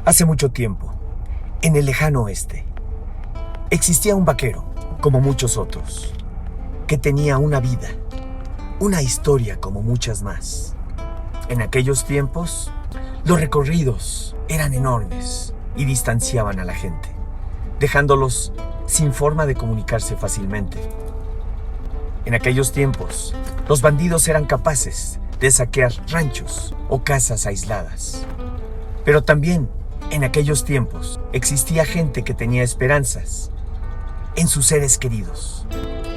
Hace mucho tiempo, en el lejano oeste, existía un vaquero, como muchos otros, que tenía una vida, una historia como muchas más. En aquellos tiempos, los recorridos eran enormes y distanciaban a la gente, dejándolos sin forma de comunicarse fácilmente. En aquellos tiempos, los bandidos eran capaces de saquear ranchos o casas aisladas. Pero también, en aquellos tiempos, existía gente que tenía esperanzas en sus seres queridos,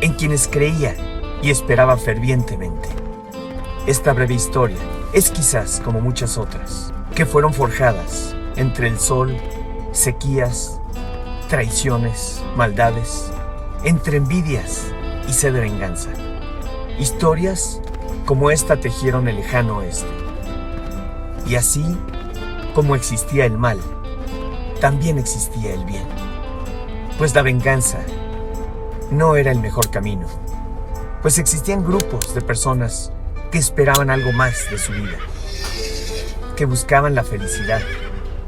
en quienes creía y esperaba fervientemente. Esta breve historia es quizás como muchas otras, que fueron forjadas entre el sol, sequías, traiciones, maldades, entre envidias y sed de venganza. Historias como esta tejieron el lejano oeste. Y así como existía el mal, también existía el bien. Pues la venganza no era el mejor camino, pues existían grupos de personas que esperaban algo más de su vida, que buscaban la felicidad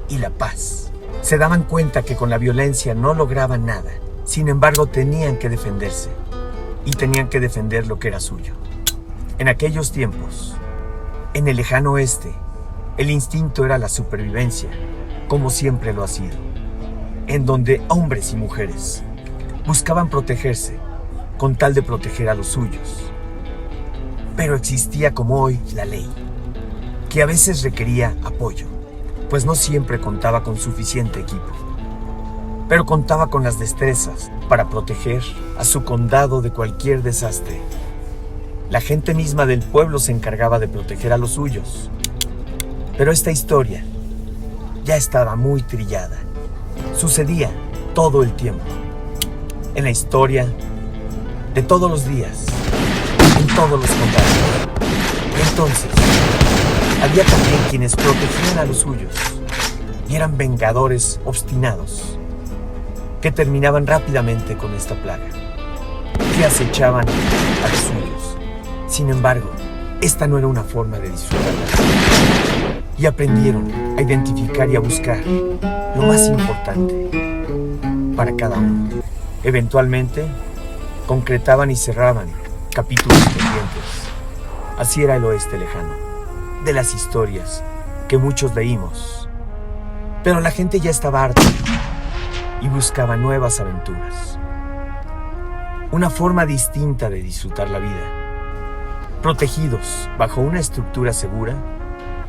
y la paz. Se daban cuenta que con la violencia no lograban nada, sin embargo tenían que defenderse, y tenían que defender lo que era suyo. En aquellos tiempos, en el lejano oeste, el instinto era la supervivencia, como siempre lo ha sido, en donde hombres y mujeres buscaban protegerse con tal de proteger a los suyos. Pero existía como hoy la ley, que a veces requería apoyo, pues no siempre contaba con suficiente equipo, pero contaba con las destrezas para proteger a su condado de cualquier desastre. La gente misma del pueblo se encargaba de proteger a los suyos. Pero esta historia ya estaba muy trillada. Sucedía todo el tiempo. En la historia de todos los días, en todos los condados. Y entonces, había también quienes protegían a los suyos y eran vengadores obstinados que terminaban rápidamente con esta plaga, que acechaban a los suyos. Sin embargo, esta no era una forma de disfrutarla. Y aprendieron a identificar y a buscar lo más importante para cada uno. Eventualmente, concretaban y cerraban capítulos pendientes. Así era el oeste lejano, de las historias que muchos leímos. Pero la gente ya estaba harta y buscaba nuevas aventuras. Una forma distinta de disfrutar la vida. Protegidos bajo una estructura segura,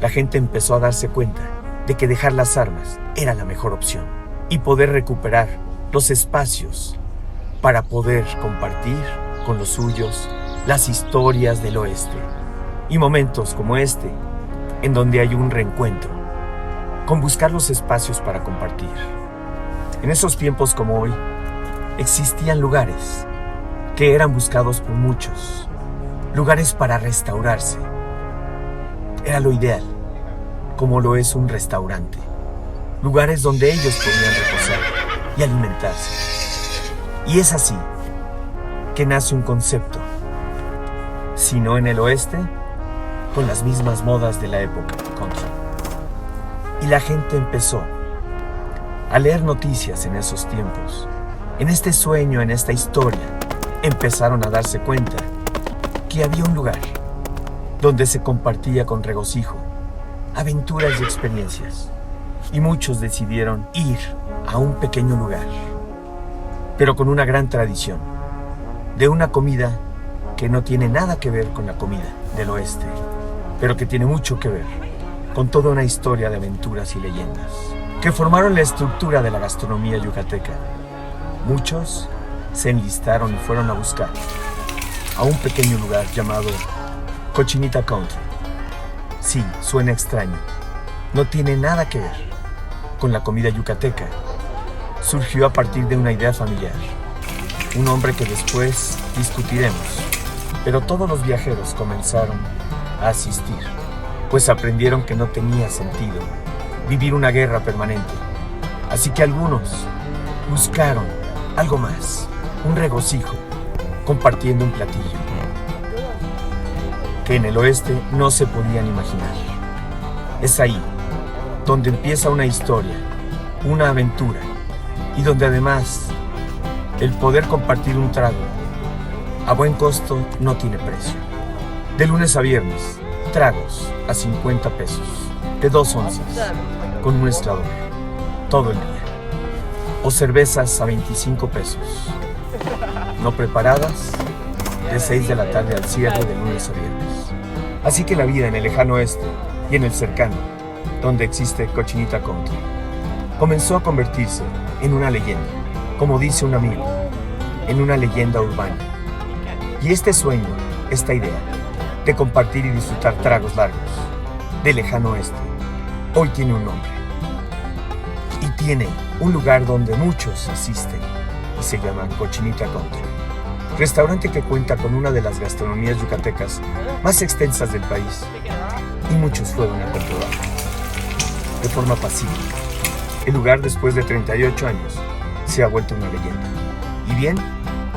la gente empezó a darse cuenta de que dejar las armas era la mejor opción y poder recuperar los espacios para poder compartir con los suyos las historias del oeste y momentos como este en donde hay un reencuentro, con buscar los espacios para compartir. En esos tiempos como hoy existían lugares que eran buscados por muchos, lugares para restaurarse. Era lo ideal, como lo es un restaurante. Lugares donde ellos podían reposar y alimentarse. Y es así que nace un concepto, si no en el oeste, con las mismas modas de la época country. Y la gente empezó a leer noticias en esos tiempos. En este sueño, en esta historia, empezaron a darse cuenta que había un lugar donde se compartía con regocijo aventuras y experiencias, y muchos decidieron ir a un pequeño lugar, pero con una gran tradición, de una comida que no tiene nada que ver con la comida del oeste, pero que tiene mucho que ver con toda una historia de aventuras y leyendas, que formaron la estructura de la gastronomía yucateca. Muchos se enlistaron y fueron a buscar a un pequeño lugar llamado Cochinita Country. Sí, suena extraño. No tiene nada que ver con la comida yucateca. Surgió a partir de una idea familiar. Un hombre que después discutiremos. Pero todos los viajeros comenzaron a asistir, pues aprendieron que no tenía sentido vivir una guerra permanente. Así que algunos buscaron algo más, un regocijo, compartiendo un platillo que en el oeste no se podían imaginar. Es ahí donde empieza una historia, una aventura, y donde además el poder compartir un trago a buen costo no tiene precio. De lunes a viernes, tragos a 50 pesos, de 2 onzas, con un estrador, todo el día. O cervezas a 25 pesos, no preparadas, de 6 de la tarde al cierre de lunes a viernes. Así que la vida en el lejano oeste y en el cercano, donde existe Cochinita Country, comenzó a convertirse en una leyenda, como dice un amigo, en una leyenda urbana. Y este sueño, esta idea, de compartir y disfrutar tragos largos del lejano oeste, hoy tiene un nombre. Y tiene un lugar donde muchos asisten y se llama Cochinita Country. Restaurante que cuenta con una de las gastronomías yucatecas más extensas del país. Y muchos fueron a comprobarlo. De forma pacífica, el lugar después de 38 años se ha vuelto una leyenda. Y bien,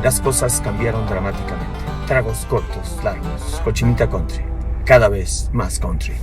las cosas cambiaron dramáticamente. Tragos cortos, largos, Cochinita Country, cada vez más country.